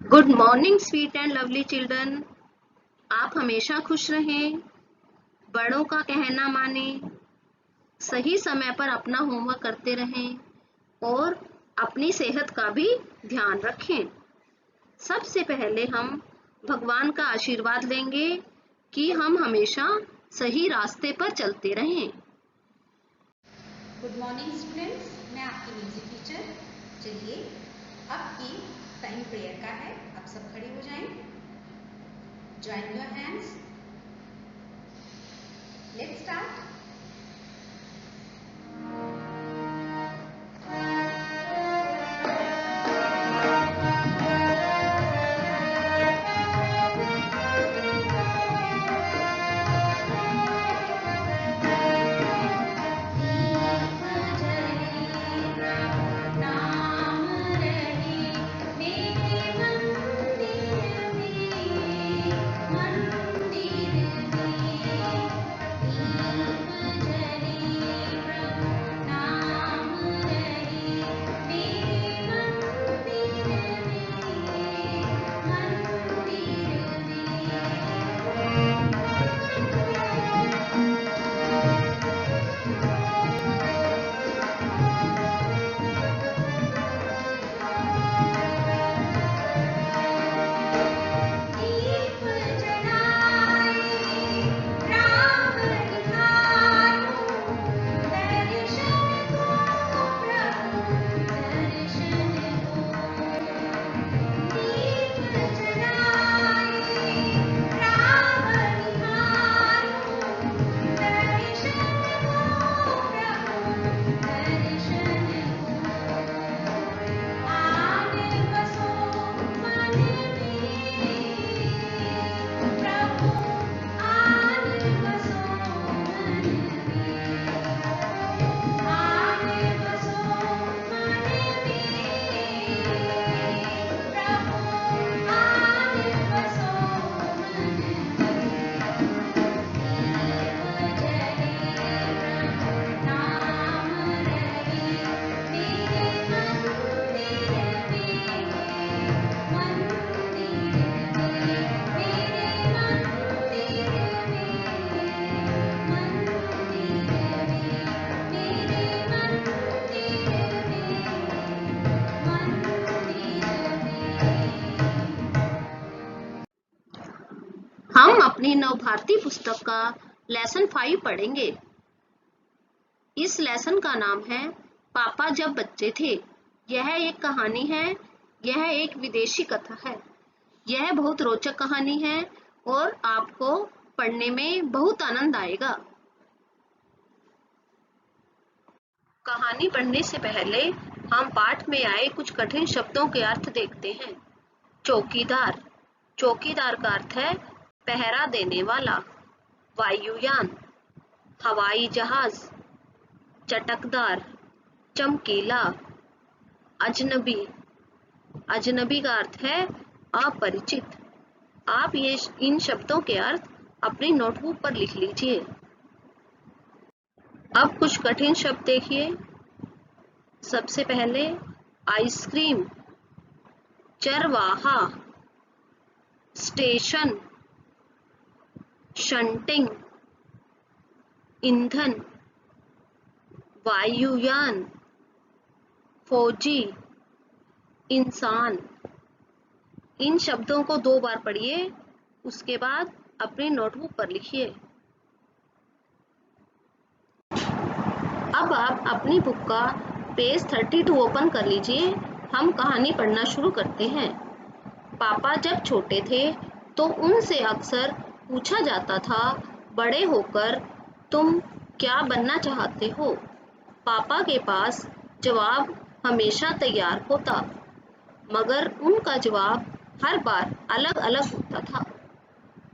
Good morning sweet and lovely children. आप हमेशा खुश रहें, बड़ों का कहना माने, सही समय पर अपना होमवर्क करते रहें और अपनी सेहत का भी ध्यान रखें। सबसे पहले हम भगवान का आशीर्वाद लेंगे कि हम हमेशा सही रास्ते पर चलते रहें। गुड मॉर्निंग स्टूडेंट्स, मैं आपकी म्यूजिक टीचर। चलिए, अब की टाइम प्रेयर का है। आप सब खड़े हो जाएं। Join your hands. Let's start. हम अपनी नवभारती पुस्तक का लेसन 5 पढ़ेंगे। इस लेसन का नाम है पापा जब बच्चे थे। यह एक कहानी है। यह एक विदेशी कथा है। यह बहुत रोचक कहानी है और आपको पढ़ने में बहुत आनंद आएगा। कहानी पढ़ने से पहले हम पाठ में आए कुछ कठिन शब्दों के अर्थ देखते हैं। चौकीदार। चौकीदार का अर्थ है पहरा देने वाला। वायुयान, हवाई जहाज। चटकदार, चमकीला। अजनबी। अजनबी का अर्थ है अपरिचित। आप इन शब्दों के अर्थ अपनी नोटबुक पर लिख लीजिए। अब कुछ कठिन शब्द देखिए। सबसे पहले आइसक्रीम, चरवाहा, स्टेशन, शंटिंग, ईंधन, वायुयान, फौजी, इंसान। इन शब्दों को 2 बार पढ़िए, उसके बाद अपनी नोटबुक पर लिखिए। अब आप अपनी बुक का पेज 32 ओपन कर लीजिए। हम कहानी पढ़ना शुरू करते हैं। पापा जब छोटे थे तो उनसे अक्सर पूछा जाता था, बड़े होकर तुम क्या बनना चाहते हो? पापा के पास जवाब हमेशा तैयार होता, मगर उनका जवाब हर बार अलग अलग होता था।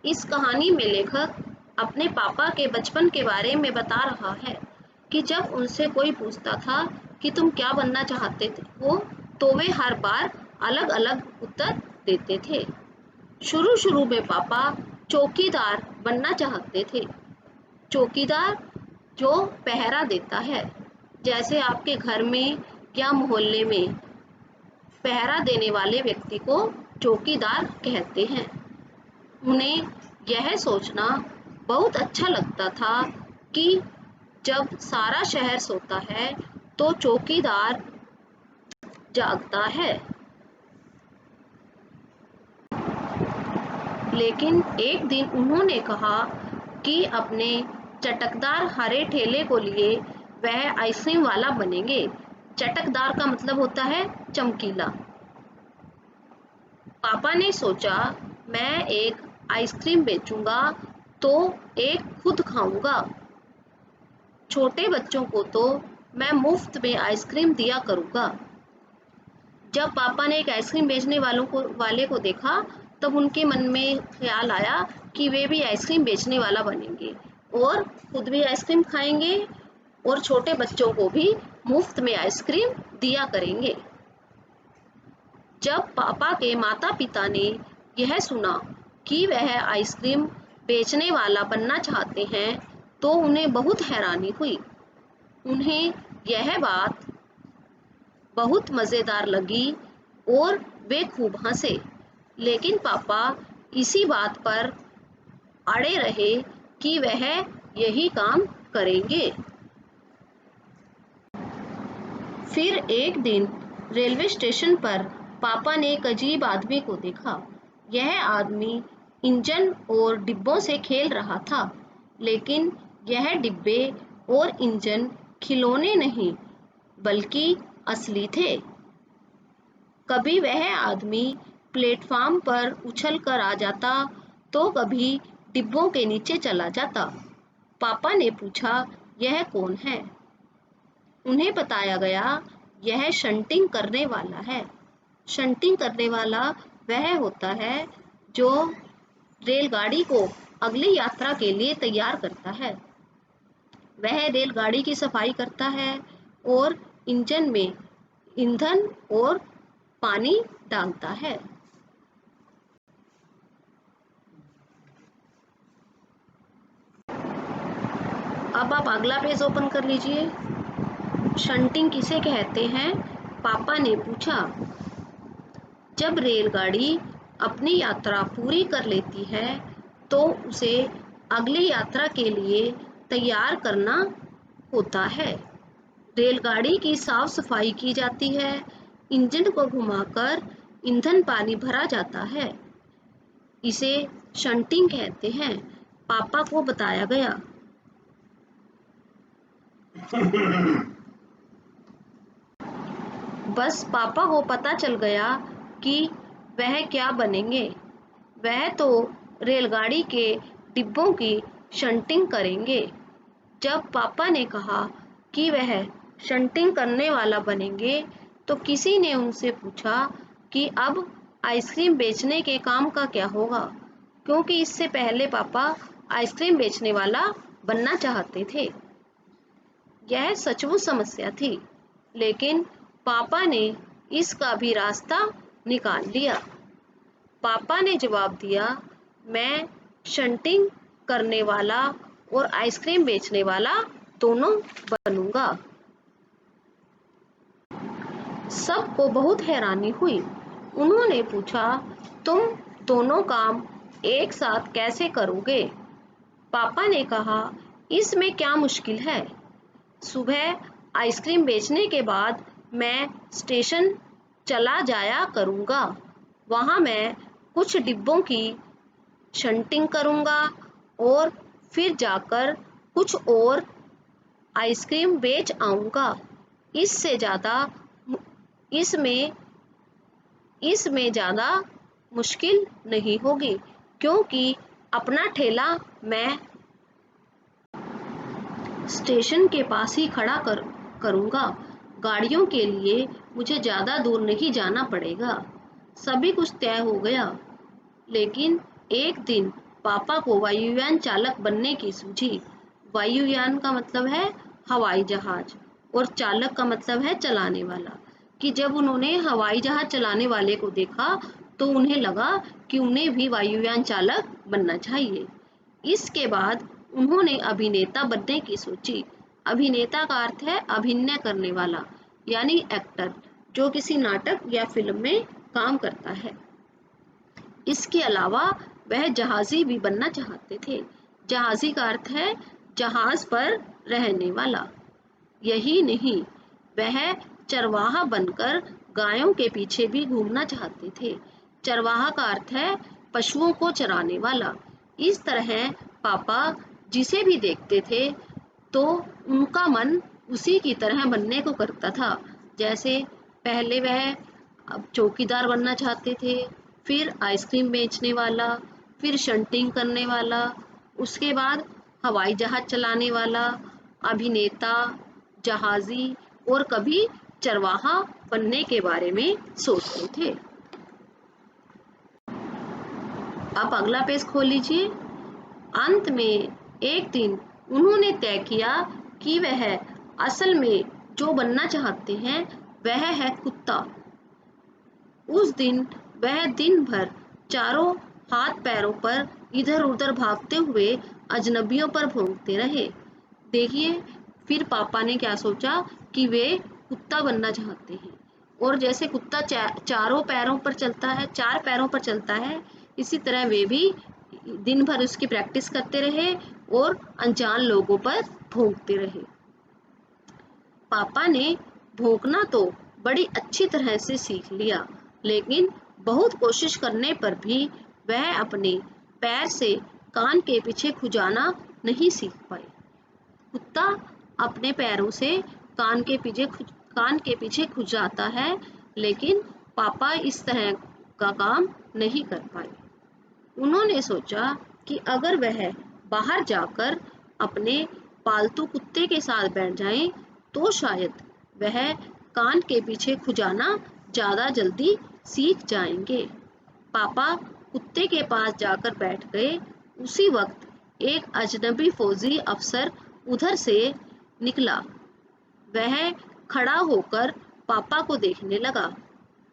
इस कहानी में लेखक अपने पापा के बचपन के बारे में बता रहा है कि जब उनसे कोई पूछता था कि तुम क्या बनना चाहते हो, तो वे हर बार अलग अलग उत्तर देते थे। शुरू में पापा चौकीदार बनना चाहते थे। चौकीदार जो पहरा देता है, जैसे आपके घर में या मोहल्ले में पहरा देने वाले व्यक्ति को चौकीदार कहते हैं। उन्हें यह सोचना बहुत अच्छा लगता था कि जब सारा शहर सोता है तो चौकीदार जागता है। लेकिन एक दिन उन्होंने कहा कि अपने चटकदार हरे ठेले को लिए वह आइसक्रीम वाला बनेंगे। चटकदार का मतलब होता है चमकीला। पापा ने सोचा, मैं एक आइसक्रीम बेचूंगा तो एक खुद खाऊंगा। छोटे बच्चों को तो मैं मुफ्त में आइसक्रीम दिया करूंगा। जब पापा ने एक आइसक्रीम बेचने वाले को देखा, तब उनके मन में ख्याल आया कि वे भी आइसक्रीम बेचने वाला बनेंगे और खुद भी आइसक्रीम खाएंगे और छोटे बच्चों को भी मुफ्त में आइसक्रीम दिया करेंगे। जब पापा के माता पिता ने यह सुना कि वह आइसक्रीम बेचने वाला बनना चाहते हैं, तो उन्हें बहुत हैरानी हुई। उन्हें यह बात बहुत मज़ेदार लगी और वे खूब हंसे। लेकिन पापा इसी बात पर अड़े रहे कि वह यही काम करेंगे। फिर एक दिन रेलवे स्टेशन पर पापा ने एक अजीब आदमी को देखा। यह आदमी इंजन और डिब्बों से खेल रहा था, लेकिन यह डिब्बे और इंजन खिलौने नहीं बल्कि असली थे। कभी वह आदमी प्लेटफार्म पर उछल कर आ जाता तो कभी डिब्बों के नीचे चला जाता। पापा ने पूछा, यह कौन है? उन्हें बताया गया, यह शंटिंग करने वाला है। शंटिंग करने वाला वह होता है जो रेलगाड़ी को अगली यात्रा के लिए तैयार करता है। वह रेलगाड़ी की सफाई करता है और इंजन में ईंधन और पानी डालता है। अब आप अगला पेज ओपन कर लीजिए। शंटिंग किसे कहते हैं? पापा ने पूछा। जब रेलगाड़ी अपनी यात्रा पूरी कर लेती है तो उसे अगली यात्रा के लिए तैयार करना होता है। रेलगाड़ी की साफ सफाई की जाती है, इंजन को घुमाकर ईंधन पानी भरा जाता है। इसे शंटिंग कहते हैं, पापा को बताया गया। बस पापा को पता चल गया कि वह क्या बनेंगे। वह तो रेलगाड़ी के डिब्बों की शंटिंग करेंगे। जब पापा ने कहा कि वह शंटिंग करने वाला बनेंगे, तो किसी ने उनसे पूछा कि अब आइसक्रीम बेचने के काम का क्या होगा, क्योंकि इससे पहले पापा आइसक्रीम बेचने वाला बनना चाहते थे। यह सचमुच समस्या थी, लेकिन पापा ने इसका भी रास्ता निकाल लिया। पापा ने जवाब दिया, मैं शंटिंग करने वाला और आइसक्रीम बेचने वाला दोनों बनूंगा। सबको बहुत हैरानी हुई। उन्होंने पूछा, तुम दोनों काम एक साथ कैसे करोगे? पापा ने कहा, इसमें क्या मुश्किल है? सुबह आइसक्रीम बेचने के बाद मैं स्टेशन चला जाया करूंगा। वहां मैं कुछ डिब्बों की शंटिंग करूंगा और फिर जाकर कुछ और आइसक्रीम बेच आऊंगा। इससे ज़्यादा इसमें इसमें ज़्यादा मुश्किल नहीं होगी, क्योंकि अपना ठेला मैं स्टेशन के पास ही खड़ा करूंगा। गाड़ियों के लिए मुझे ज़्यादा दूर नहीं जाना पड़ेगा। सभी कुछ तय हो गया, लेकिन एक दिन पापा को वायुयान चालक बनने की सूझी। वायुयान का मतलब है हवाई जहाज और चालक का मतलब है चलाने वाला। कि जब उन्होंने हवाई जहाज चलाने वाले को देखा तो उन्हें लगा कि उन्हें भी वायुयान चालक बनना चाहिए। इसके बाद उन्होंने अभिनेता बनने की सोची। अभिनेता का अर्थ है अभिनय करने वाला, यानी एक्टर, जो किसी नाटक या फिल्म में काम करता है। इसके अलावा वह जहाजी भी बनना चाहते थे। जहाजी का अर्थ है जहाज पर रहने वाला। यही नहीं, वह चरवाहा बनकर गायों के पीछे भी घूमना चाहते थे। चरवाहा का अर्थ है पशुओं को चराने वाला। इस तरह पापा जिसे भी देखते थे तो उनका मन उसी की तरह बनने को करता था। जैसे पहले वह चौकीदार बनना चाहते थे, फिर आइसक्रीम बेचने वाला, फिर शंटिंग करने वाला, उसके बाद हवाई जहाज चलाने वाला, अभिनेता, जहाजी और कभी चरवाहा बनने के बारे में सोचते थे। अब अगला पेज खोल लीजिए। अंत में एक दिन उन्होंने तय किया कि वह असल में जो बनना चाहते हैं वह है कुत्ता। उस दिन वह दिन भर चारों हाथ पैरों पर इधर उधर भागते हुए अजनबियों पर भौंकते रहे। देखिए, फिर पापा ने क्या सोचा कि वे कुत्ता बनना चाहते हैं, और जैसे कुत्ता चारों पैरों पर चलता है, चार पैरों पर चलता है, इसी तरह वे भी दिन भर उसकी प्रैक्टिस करते रहे और अनजान लोगों पर भौंकते रहे। पापा ने भौंकना तो बड़ी अच्छी तरह से सीख लिया, लेकिन बहुत कोशिश करने पर भी वह अपने पैर से कान के पीछे खुजाना नहीं सीख पाए। कुत्ता अपने पैरों से कान के पीछे खुजाता है, लेकिन पापा इस तरह का काम नहीं कर पाए। उन्होंने सोचा कि अगर वह बाहर जाकर अपने पालतू कुत्ते के साथ बैठ जाएं, तो शायद वह कान के पीछे खुजाना ज़्यादा जल्दी सीख जाएंगे। पापा कुत्ते के पास जाकर बैठ गए। उसी वक्त एक अजनबी फौजी अफसर उधर से निकला। वह खड़ा होकर पापा को देखने लगा।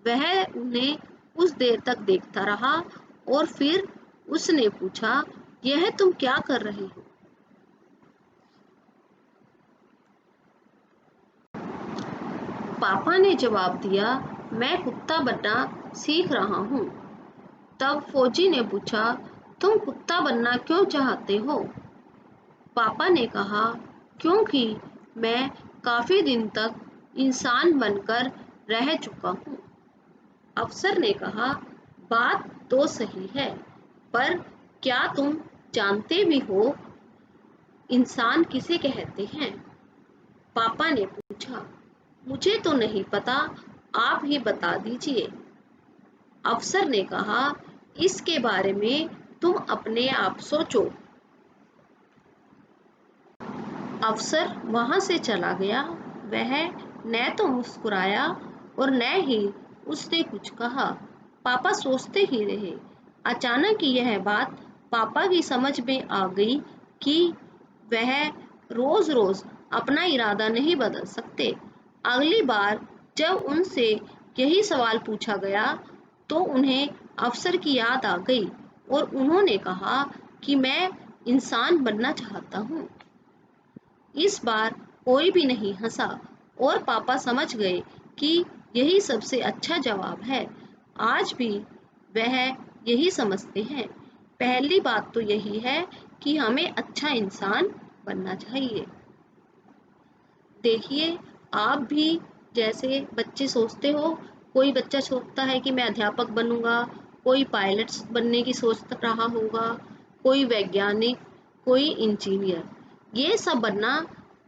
वह उन्हें कुछ देर तक देखता रहा और फिर उसने पूछा, यह तुम क्या कर रहे हो? पापा ने जवाब दिया, मैं कुत्ता बनना सीख रहा हूँ। तब फौजी ने पूछा, तुम कुत्ता बनना क्यों चाहते हो? पापा ने कहा, क्योंकि मैं काफी दिन तक इंसान बनकर रह चुका हूँ। अफसर ने कहा, बात तो सही है, पर क्या तुम जानते भी हो इंसान किसे कहते हैं? पापा ने पूछा, मुझे तो नहीं पता, आप ही बता दीजिए। अफसर ने कहा, इसके बारे में तुम अपने आप सोचो। अफसर वहां से चला गया। वह न तो मुस्कुराया और न ही उसने कुछ कहा। पापा सोचते ही रहे। अचानक यह बात पापा की समझ में आ गई कि वह रोज रोज अपना इरादा नहीं बदल सकते। अगली बार जब उनसे यही सवाल पूछा गया तो उन्हें अफसर की याद आ गई और उन्होंने कहा कि मैं इंसान बनना चाहता हूँ। इस बार कोई भी नहीं हंसा और पापा समझ गए कि यही सबसे अच्छा जवाब है। आज भी वह यही समझते हैं। पहली बात तो यही है कि हमें अच्छा इंसान बनना चाहिए। देखिए, आप भी जैसे बच्चे सोचते हो, कोई बच्चा सोचता है कि मैं अध्यापक बनूंगा, कोई पायलट बनने की सोच रहा होगा, कोई वैज्ञानिक, कोई इंजीनियर। ये सब बनना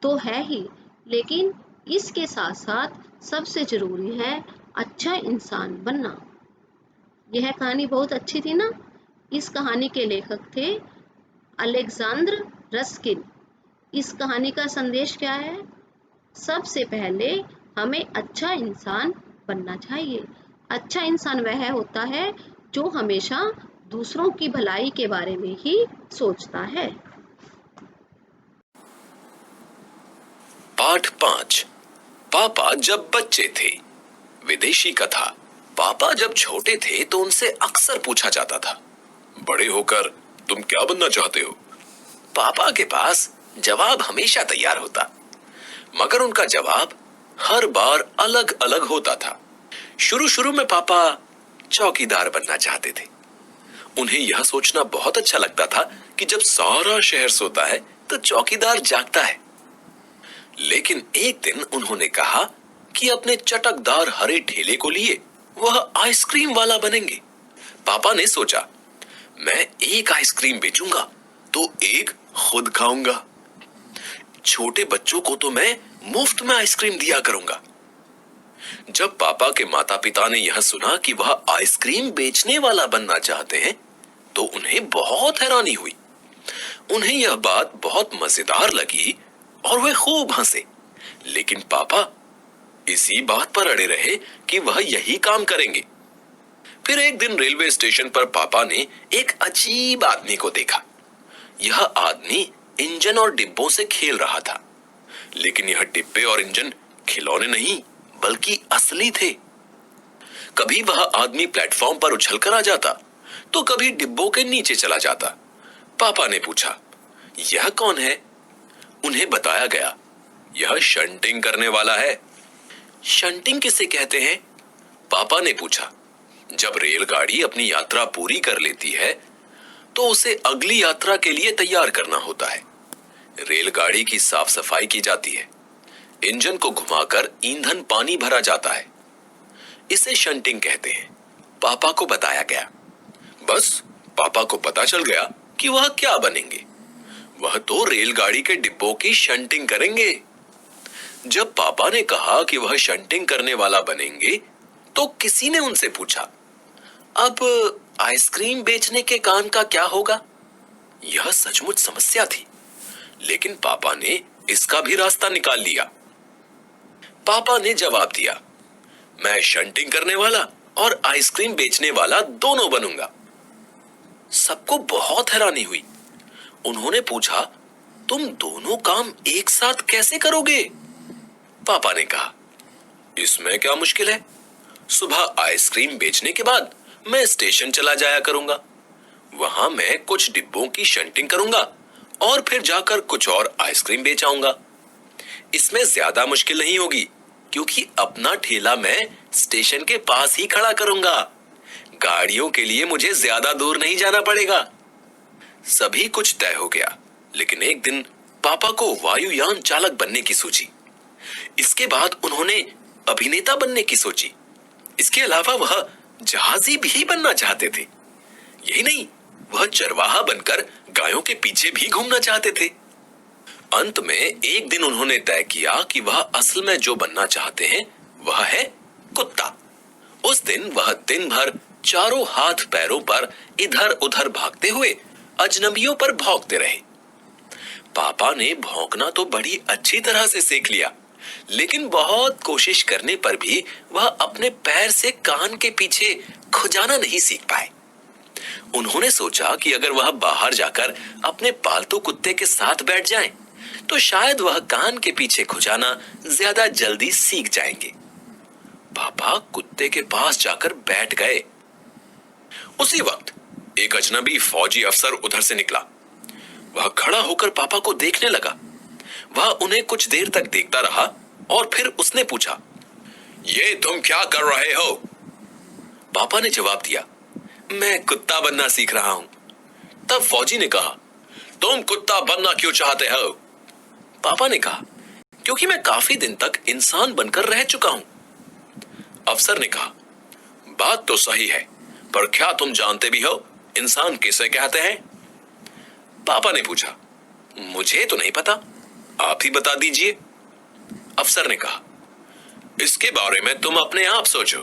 तो है ही, लेकिन इसके साथ साथ सबसे जरूरी है अच्छा इंसान बनना। यह कहानी बहुत अच्छी थी ना? इस कहानी के लेखक थे अलेक्जेंडर रस्किन। इस कहानी का संदेश क्या है? सबसे पहले हमें अच्छा इंसान बनना चाहिए। अच्छा इंसान वह होता है जो हमेशा दूसरों की भलाई के बारे में ही सोचता है। पाठ 5। पापा जब बच्चे थे। विदेशी कथा। पापा जब छोटे थे तो उनसे अक्सर पूछा जाता था, बड़े होकर तुम क्या बनना चाहते हो? पापा के पास जवाब हमेशा तैयार होता, मगर उनका जवाब हर बार अलग अलग होता था। शुरू शुरू में पापा चौकीदार बनना चाहते थे, उन्हें यह सोचना बहुत अच्छा लगता था कि जब सारा शहर सोता है तो चौकीदार जागता है। लेकिन एक दिन उन्होंने कहा कि अपने चटकदार हरे ठेले को लिए वह आइसक्रीम वाला बनेंगे। पापा ने सोचा, मैं एक आइसक्रीम बेचूंगा तो एक खुद खाऊंगा। छोटे बच्चों को तो मैं मुफ्त में आइसक्रीम दिया करूंगा। जब पापा के माता पिता ने यह सुना कि वह आइसक्रीम बेचने वाला बनना चाहते हैं तो उन्हें बहुत हैरानी हुई। उन्हें यह बात बहुत मजेदार लगी और वे खूब हंसे। लेकिन पापा इसी बात पर अड़े रहे कि वह यही काम करेंगे। फिर एक दिन रेलवे स्टेशन पर पापा ने एक अजीब आदमी को देखा। यह आदमी इंजन और डिब्बों से खेल रहा था, लेकिन यह डिब्बे और इंजन खिलौने नहीं बल्कि असली थे। कभी वह आदमी प्लेटफॉर्म पर उछलकर आ जाता तो कभी डिब्बों के नीचे चला जाता। पापा ने पूछा, यह कौन है? उन्हें बताया गया, यह शंटिंग करने वाला है। शंटिंग किसे कहते हैं? पापा ने पूछा। जब रेलगाड़ी अपनी यात्रा पूरी कर लेती है तो उसे अगली यात्रा के लिए तैयार करना होता है। रेलगाड़ी की साफ सफाई की जाती है, इंजन को घुमाकर ईंधन पानी भरा जाता है। इसे शंटिंग कहते हैं। पापा को बताया गया। बस पापा को पता चल गया कि वह क्या बनेंगे। वह तो रेलगाड़ी के डिब्बों की शंटिंग करेंगे। जब पापा ने कहा कि वह शंटिंग करने वाला बनेंगे तो किसी ने उनसे पूछा, अब आइसक्रीम बेचने के काम का क्या होगा? यह सचमुच समस्या थी, लेकिन पापा ने इसका भी रास्ता निकाल लिया। पापा ने जवाब दिया, मैं शंटिंग करने वाला और आइसक्रीम बेचने वाला दोनों बनूंगा। सबको बहुत हैरानी हुई। उन्होंने पूछा, तुम दोनों काम एक साथ कैसे करोगे? पापा ने कहा, इसमें क्या मुश्किल है? सुबह आइसक्रीम बेचने के बाद मैं स्टेशन चला जाया करूंगा। वहां मैं कुछ डिब्बों की शंटिंग करूंगा और फिर जाकर कुछ और आइसक्रीम बेच आऊंगा। इसमें ज्यादा मुश्किल नहीं होगी क्योंकि अपना ठेला मैं स्टेशन के पास ही खड़ा करूंगा। गाड़ियों के लिए मुझे ज्यादा दूर नहीं जाना पड़ेगा। सभी कुछ तय हो गया, लेकिन एक दिन पापा को वायुयान चालक बनने की सूझी। इसके बाद उन्होंने अभिनेता बनने की सोची। इसके अलावा वह जहाजी भी बनना चाहते थे। यही नहीं, वह चरवाहा बनकर गायों के पीछे भी घूमना चाहते थे। अंत में एक दिन उन्होंने तय किया कि वह असल में जो बनना चाहते हैं वह है कुत्ता। उस दिन वह दिन भर चारों हाथ पैरों पर इधर उधर भागते हुए अजनबियों पर भौंकते रहे। पापा ने भौंकना तो बड़ी अच्छी तरह से सीख लिया, लेकिन बहुत कोशिश करने पर भी वह अपने पैर से कान के पीछे खुजाना नहीं सीख पाए। उन्होंने सोचा कि अगर वह बाहर जाकर अपने पालतू कुत्ते के साथ बैठ जाएं, तो शायद वह कान के पीछे खुजाना ज्यादा जल्दी सीख जाएंगे। पापा कुत्ते के पास जाकर बैठ गए। उसी वक्त एक अजनबी फौजी अफसर उधर से निकला। वह खड़ा होकर पापा को देखने लगा। वह उन्हें कुछ देर तक देखता रहा और फिर उसने पूछा, ये तुम क्या कर रहे हो? पापा ने जवाब दिया, मैं कुत्ता बनना सीख रहा हूं। तब फौजी ने कहा, तुम कुत्ता बनना क्यों चाहते हो? पापा ने कहा, क्योंकि मैं काफी दिन तक इंसान बनकर रह चुका हूं। अफसर ने कहा, बात तो सही है, पर क्या तुम जानते भी हो इंसान किसे कहते हैं? पापा ने पूछा, मुझे तो नहीं पता, आप ही बता दीजिए। अफसर ने कहा, इसके बारे में तुम अपने आप सोचो।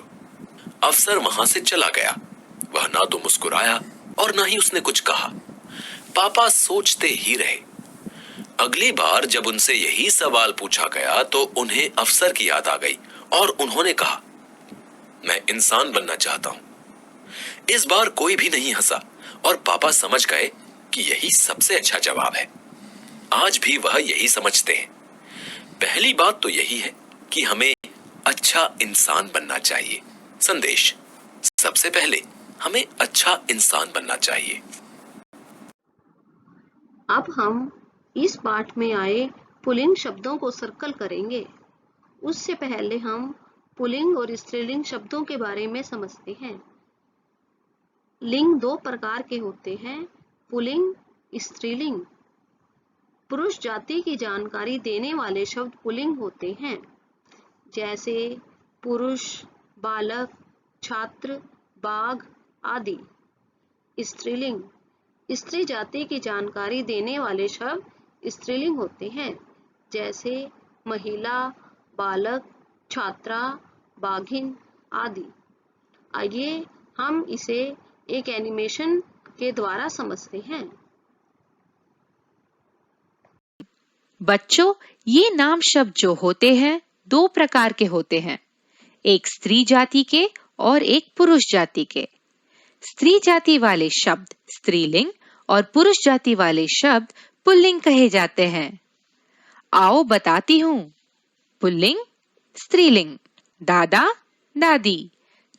अफसर वहां से चला गया। वह ना तो मुस्कुराया और ना ही उसने कुछ कहा। पापा सोचते ही रहे। अगली बार जब उनसे यही सवाल पूछा गया तो उन्हें अफसर की याद आ गई और उन्होंने कहा, मैं इंसान बनना चाहता हूं। इस बार कोई भी नहीं हंसा और पापा समझ गए कि यही सबसे अच्छा जवाब है। आज भी वह यही समझते हैं। पहली बात तो यही है कि हमें अच्छा इंसान बनना चाहिए। संदेश, सबसे पहले हमें अच्छा इंसान बनना चाहिए। अब हम इस पाठ में आए पुल्लिंग शब्दों को सर्कल करेंगे। उससे पहले हम पुल्लिंग और स्त्रीलिंग शब्दों के बारे में समझते हैं। लिंग दो प्रकार के होते हैं, पुल्लिंग, स्त्रीलिंग। पुरुष जाति की जानकारी देने वाले शब्द पुल्लिंग होते हैं, जैसे पुरुष, बालक, छात्र, बाघ आदि। स्त्रीलिंग, स्त्री जाति की जानकारी देने वाले शब्द स्त्रीलिंग होते हैं, जैसे महिला, बालक, छात्रा, बाघिन आदि। आइए हम इसे एक एनिमेशन के द्वारा समझते हैं। बच्चों, ये नाम शब्द जो होते हैं दो प्रकार के होते हैं, एक स्त्री जाति के और एक पुरुष जाति के। स्त्री जाति वाले शब्द स्त्रीलिंग और पुरुष जाति वाले शब्द पुल्लिंग कहे जाते हैं। आओ बताती हूँ। पुल्लिंग, स्त्रीलिंग, दादा, दादी,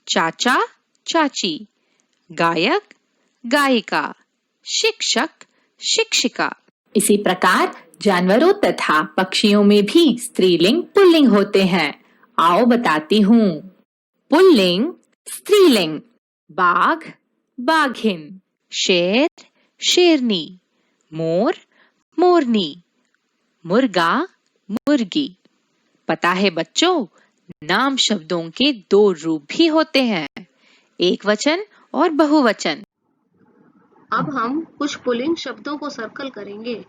चाचा, चाची, गायक, गायिका, शिक्षक, शिक्षिका। इसी प्रकार जानवरों तथा पक्षियों में भी स्त्रीलिंग पुल्लिंग होते हैं। आओ बताती हूँ। पुल्लिंग, स्त्रीलिंग, बाघ, बाघिन, शेर, शेरनी, मोर, मोरनी, मुर्गा, मुर्गी। पता है बच्चों, नाम शब्दों के दो रूप भी होते हैं, एक वचन और बहुवचन। अब हम कुछ पुल्लिंग शब्दों को सर्कल करेंगे।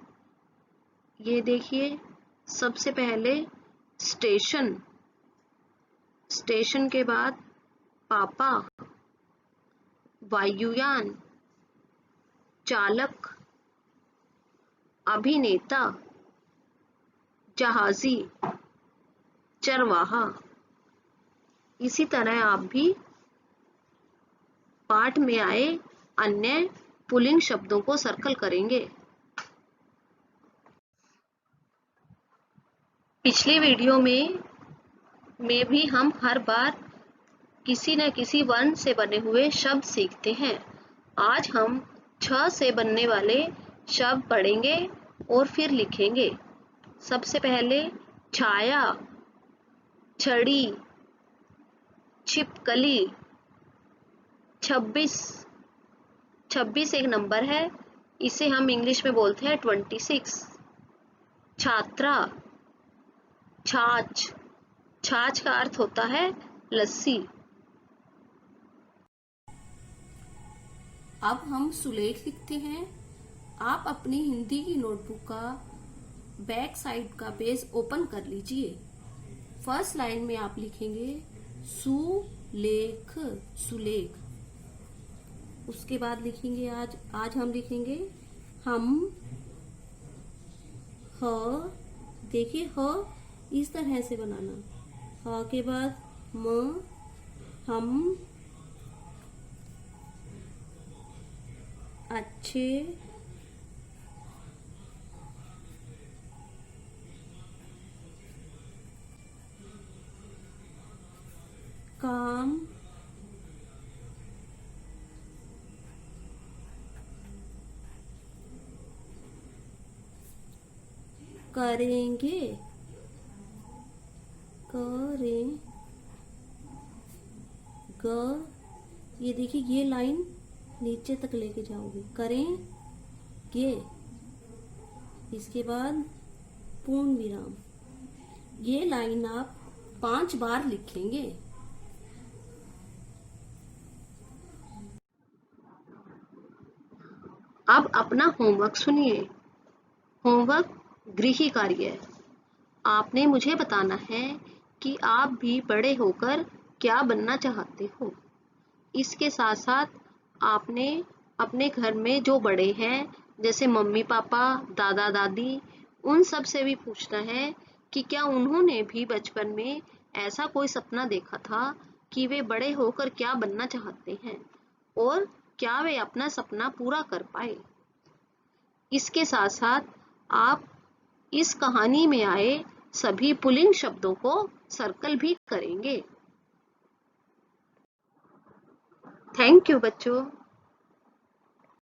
ये देखिए, सबसे पहले स्टेशन, स्टेशन के बाद पापा, वायुयान, चालक, अभिनेता, जहाजी, चरवाहा। इसी तरह आप भी पाठ में आए अन्य पुल्लिंग शब्दों को सर्कल करेंगे। पिछले वीडियो में भी हम हर बार किसी न किसी वर्ण से बने हुए शब्द सीखते हैं। आज हम 6 से बनने वाले शब्द पढ़ेंगे और फिर लिखेंगे। सबसे पहले छाया, छड़ी, छिपकली। 26 एक नंबर है, इसे हम इंग्लिश में बोलते हैं 26। छात्रा, छाछ, छाछ का अर्थ होता है लस्सी। अब हम सुलेख लिखते हैं। आप अपनी हिंदी की नोटबुक का बैक साइड का पेज ओपन कर लीजिए। फर्स्ट लाइन में आप लिखेंगे सुलेख, सुलेख। उसके बाद लिखेंगे आज हम लिखेंगे हम, ह। देखिए ह इस तरह से बनाना, ह के बाद म, हम, अच्छे, काम, करेंगे, करें, ग। ये देखिए, ये लाइन नीचे तक लेके जाओगे, करेंगे। इसके बाद पूर्ण विराम। ये लाइन आप 5 बार लिखेंगे। अब अपना होमवर्क सुनिए। होमवर्क गृह कार्य है। आपने मुझे बताना है कि आप भी बड़े होकर क्या बनना चाहते हो। इसके साथ साथ आपने अपने घर में जो बड़े हैं, जैसे मम्मी पापा, दादा दादी, उन सब से भी पूछना है कि क्या उन्होंने भी बचपन में ऐसा कोई सपना देखा था कि वे बड़े होकर क्या बनना चाहते हैं और क्या वे अपना सपना पूरा कर पाए। इसके साथ साथ आप इस कहानी में आए सभी पुल्लिंग शब्दों को सर्कल भी करेंगे। थैंक यू बच्चों।